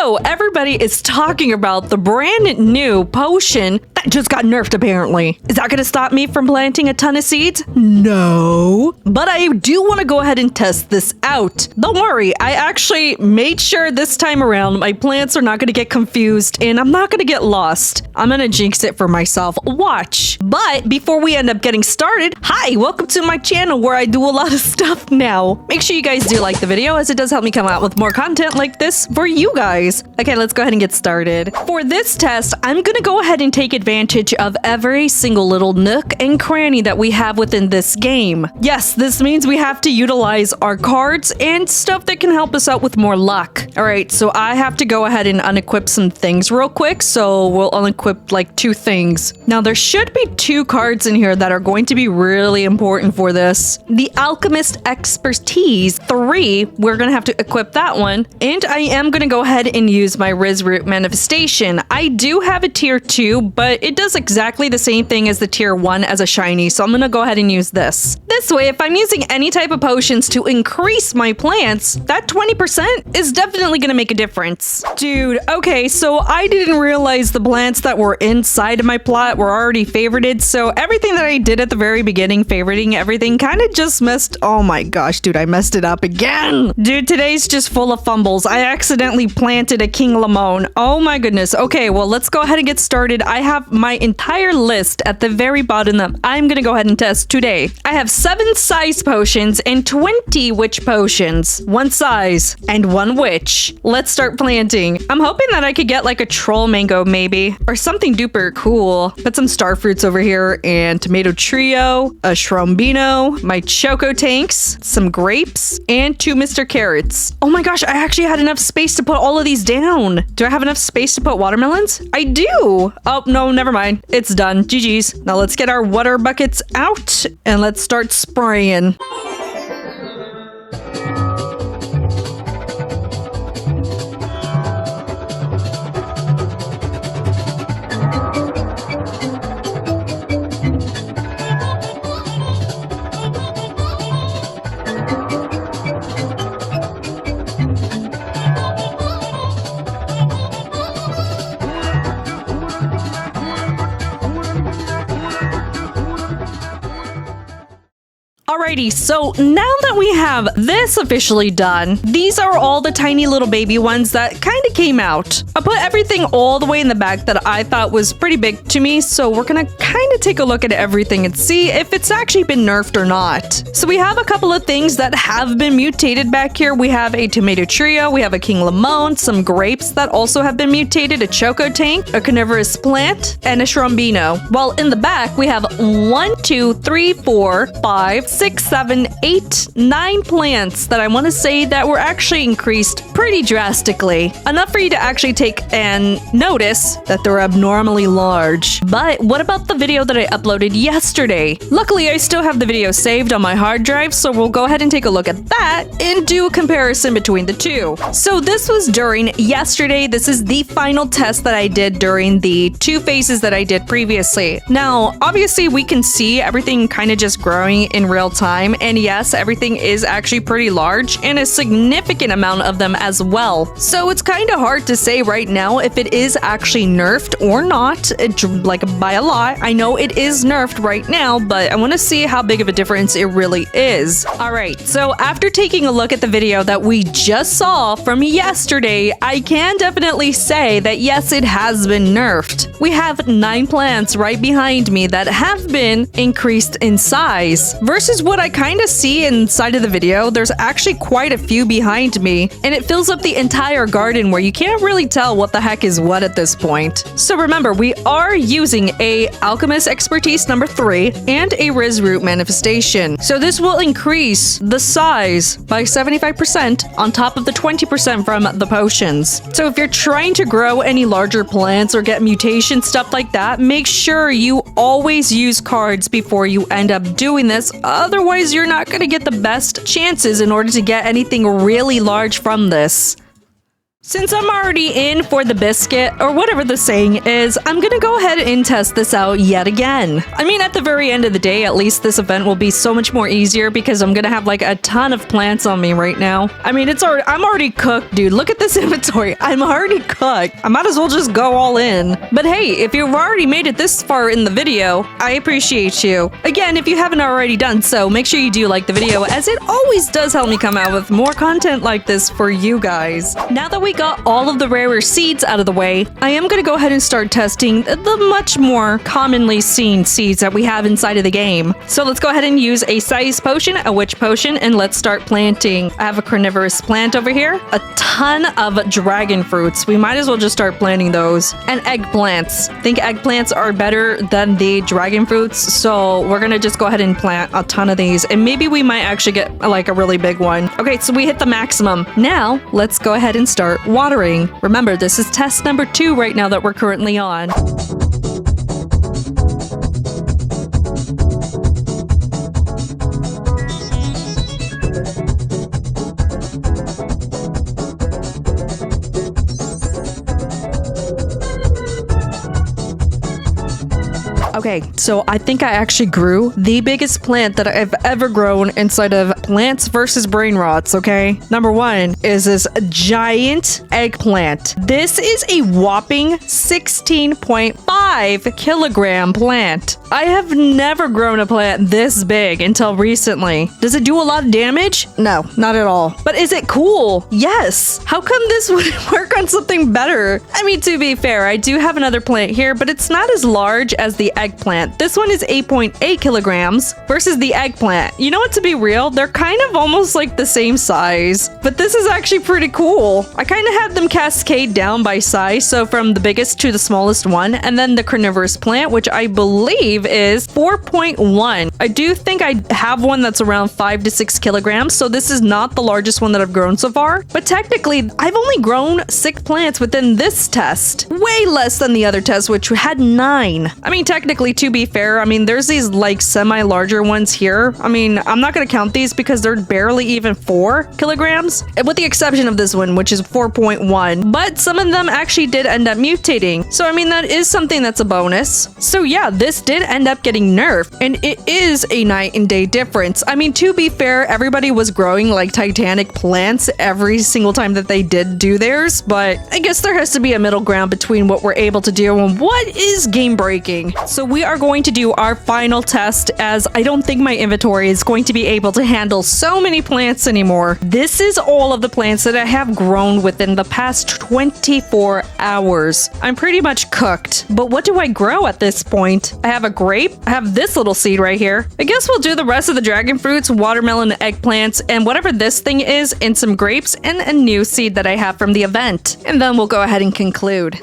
So everybody is talking about the brand new potion that just got nerfed apparently. Is that going to stop me from planting a ton of seeds? No. But I do want to go ahead and test this out. Don't worry, I actually made sure this time around my plants are not going to get confused and I'm not going to get lost. I'm going to jinx it for myself. Watch. But before we end up getting started, hi, welcome to my channel where I do a lot of stuff now. Make sure you guys do like the video as it does help me come out with more content like this for you guys. Okay, let's go ahead and get started. For this test, I'm going to go ahead and take advantage of every single little nook and cranny that we have within this game. Yes, this means we have to utilize our cards and stuff that can help us out with more luck. All right, so I have to go ahead and unequip some things real quick, so we'll unequip like 2 things. Now, there should be 2 cards in here that are going to be really important for this. The Alchemist Expertise 3, we're going to have to equip that one, and I am going to go ahead and use my Root Manifestation. I do have a tier 2, but it does exactly the same thing as the tier 1 as a shiny, so I'm going to go ahead and use this. This way, if I'm using any type of potions to increase my plants, that 20% is definitely going to make a difference. Dude, okay, so I didn't realize the plants that were inside of my plot were already favorited, so everything that I did at the very beginning, favoriting everything, kind of just messed... Oh my gosh, dude, I messed it up again. Dude, today's just full of fumbles. I accidentally planted a King Lemon. Oh my goodness. Okay, well, let's go ahead and get started. I have my entire list at the very bottom that I'm going to go ahead and test today. I have 7 size potions and 20 witch potions. 1 size and 1 witch. Let's start planting. I'm hoping that I could get like a troll mango maybe or something duper cool. Put some star fruits over here and tomato trio, a shrombino, my choco tanks, some grapes, and 2 Mr. Carrots. Oh my gosh, I actually had enough space to put all of these down. Do I have enough space to put watermelons? I do. Oh, no, never mind. It's done. GG's. Now let's get our water buckets out and let's start spraying. Alrighty, so now that we have this officially done, these are all the tiny little baby ones that kind of came out. I put everything all the way in the back that I thought was pretty big to me, so we're gonna kind of take a look at everything and see if it's actually been nerfed or not. So we have a couple of things that have been mutated back here. We have a tomato trio, we have a King Lemon, some grapes that also have been mutated, a choco tank, a carnivorous plant, and a shrombino. While in the back, we have 1, 2, 3, 4, 5, 6, 7, 8, 9 plants that I want to say that were actually increased pretty drastically. Enough for you to actually take and notice that they're abnormally large. But what about the video that I uploaded yesterday? Luckily, I still have the video saved on my hard drive, so we'll go ahead and take a look at that and do a comparison between the two. So this was during yesterday. This is the final test that I did during the 2 phases that I did previously. Now, obviously, we can see everything kind of just growing in real time. And yes, everything is actually pretty large and a significant amount of them as well. So it's kind of hard to say right now if it is actually nerfed or not, like by a lot. I know it is nerfed right now, but I want to see how big of a difference it really is. All right, so after taking a look at the video that we just saw from yesterday, I can definitely say that yes, it has been nerfed. We have 9 plants right behind me that have been increased in size versus what I kind of see inside of the video. There's actually quite a few behind me, and it fills up the entire garden where you can't really tell what the heck is what at this point. So remember, we are using a Alchemist Expertise number 3 and a Root Manifestation. So this will increase the size by 75% on top of the 20% from the potions. So if you're trying to grow any larger plants or get mutation stuff like that, make sure you always use cards before you end up doing this. Otherwise, you're not going to get the best chances in order to get anything really large from this. Since I'm already in for the biscuit, or whatever the saying is, I'm gonna go ahead and test this out yet again. I mean, at the very end of the day, at least this event will be so much more easier because I'm gonna have like a ton of plants on me right now. I mean, I'm already cooked, dude. Look at this inventory. I'm already cooked. I might as well just go all in. But hey, if you've already made it this far in the video, I appreciate you. Again, if you haven't already done so, make sure you do like the video, as it always does help me come out with more content like this for you guys. Now that we got all of the rarer seeds out of the way, I am going to go ahead and start testing the much more commonly seen seeds that we have inside of the game. So let's go ahead and use a size potion, a witch potion, and let's start planting. I have a carnivorous plant over here, a ton of dragon fruits. We might as well just start planting those. And eggplants. I think eggplants are better than the dragon fruits, so we're going to just go ahead and plant a ton of these, and maybe we might actually get like a really big one. Okay, so we hit the maximum. Now, let's go ahead and start watering. Remember, this is test number 2 right now that we're currently on. Okay, so I think I actually grew the biggest plant that I've ever grown inside of Plants Vs Brainrots, okay? Number 1 is this giant eggplant. This is a whopping 16.5 kilogram plant. I have never grown a plant this big until recently. Does it do a lot of damage? No, not at all. But is it cool? Yes. How come this wouldn't work on something better? I mean, to be fair, I do have another plant here, but it's not as large as the eggplant. This one is 8.8 kilograms versus the eggplant. You know what, to be real, they're kind of almost like the same size, but this is actually pretty cool. I kind of have them cascade down by size, so from the biggest to the smallest one, and then the carnivorous plant, which I believe is 4.1. I do think I have one that's around 5 to 6 kilograms, so this is not the largest one that I've grown so far, but technically I've only grown 6 plants within this test. Way less than the other test, which had 9. I mean, technically, to be fair, I mean, there's these like semi-larger ones here. I mean, I'm not going to count these because they're barely even 4 kilograms, with the exception of this one, which is 4.1. But some of them actually did end up mutating. So, I mean, that is something that's a bonus. So, yeah, this did end up getting nerfed, and it is a night and day difference. I mean, to be fair, everybody was growing like titanic plants every single time that they did do theirs, but I guess there has to be a middle ground between what we're able to do and what is game breaking. So we are going to do our final test, as I don't think my inventory is going to be able to handle so many plants anymore. This is all of the plants that I have grown within the past 24 hours. I'm pretty much cooked, but what do I grow at this point? I have a grape. I have this little seed right here. I guess we'll do the rest of the dragon fruits, watermelon, eggplants, and whatever this thing is, and some grapes, and a new seed that I have from the event. And then we'll go ahead and conclude.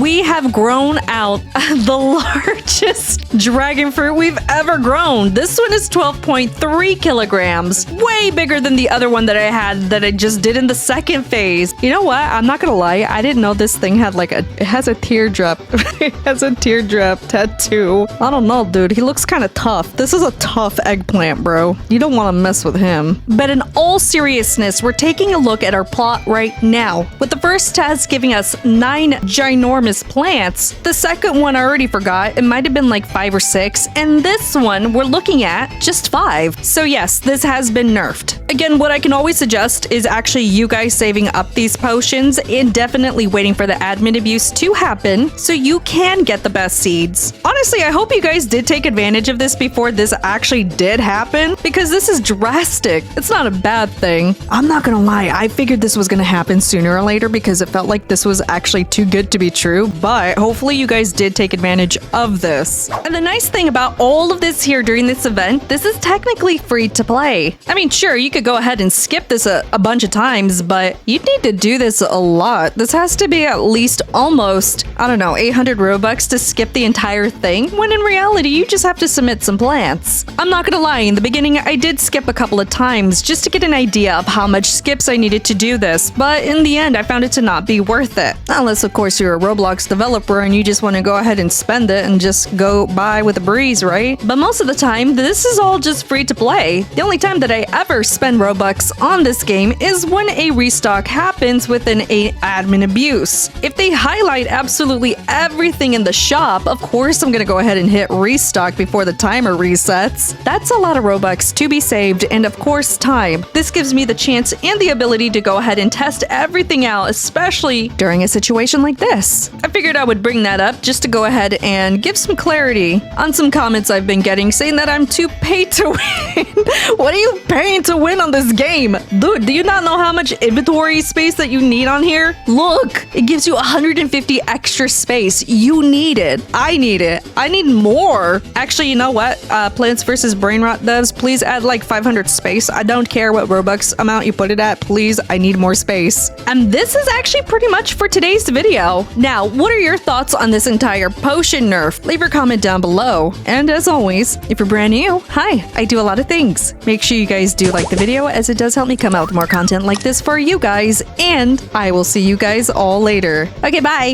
We have grown out the largest dragon fruit we've ever grown. This one is 12.3 kilograms. Way bigger than the other one that I had that I just did in the second phase. You know what? I'm not gonna lie. I didn't know this thing had like it has a teardrop. It has a teardrop tattoo. I don't know, dude. He looks kind of tough. This is a tough eggplant, bro. You don't want to mess with him. But in all seriousness, we're taking a look at our plot right now, with the first test giving us 9 ginormous plants. The second one I already forgot. It might have been like 5 or 6. And this one we're looking at just 5. So yes, this has been nerfed. Again, what I can always suggest is actually you guys saving up these potions and definitely waiting for the admin abuse to happen so you can get the best seeds. Honestly, I hope you guys did take advantage of this before this actually did happen, because this is drastic. It's not a bad thing. I'm not gonna lie, I figured this was gonna happen sooner or later because it felt like this was actually too good to be true, but hopefully you guys did take advantage of this. And the nice thing about all of this here during this event, this is technically free to play. I mean, sure, you could could go ahead and skip this a bunch of times, but you'd need to do this a lot. This has to be at least almost, I don't know, 800 Robux to skip the entire thing, when in reality, you just have to submit some plants. I'm not gonna lie, in the beginning, I did skip a couple of times just to get an idea of how much skips I needed to do this, but in the end, I found it to not be worth it. Unless, of course, you're a Roblox developer and you just want to go ahead and spend it and just go by with a breeze, right? But most of the time, this is all just free to play. The only time that I ever spend Robux on this game is when a restock happens within a admin abuse. If they highlight absolutely everything in the shop, of course I'm gonna go ahead and hit restock before the timer resets. That's a lot of Robux to be saved and of course time. This gives me the chance and the ability to go ahead and test everything out, especially during a situation like this. I figured I would bring that up just to go ahead and give some clarity on some comments I've been getting saying that I'm too paid to win. What are you paying to win on this game? Dude, do you not know how much inventory space that you need on here? Look, it gives you 150 extra space. You need it. I need it. I need more. Actually, you know what? Plants vs Brainrot does. Please add like 500 space. I don't care what Robux amount you put it at. Please, I need more space. And this is actually pretty much for today's video. Now, what are your thoughts on this entire potion nerf? Leave your comment down below. And as always, if you're brand new, hi, I do a lot of things. Make sure you guys do like the video as it does help me come out with more content like this for you guys. And I will see you guys all later. Okay, bye.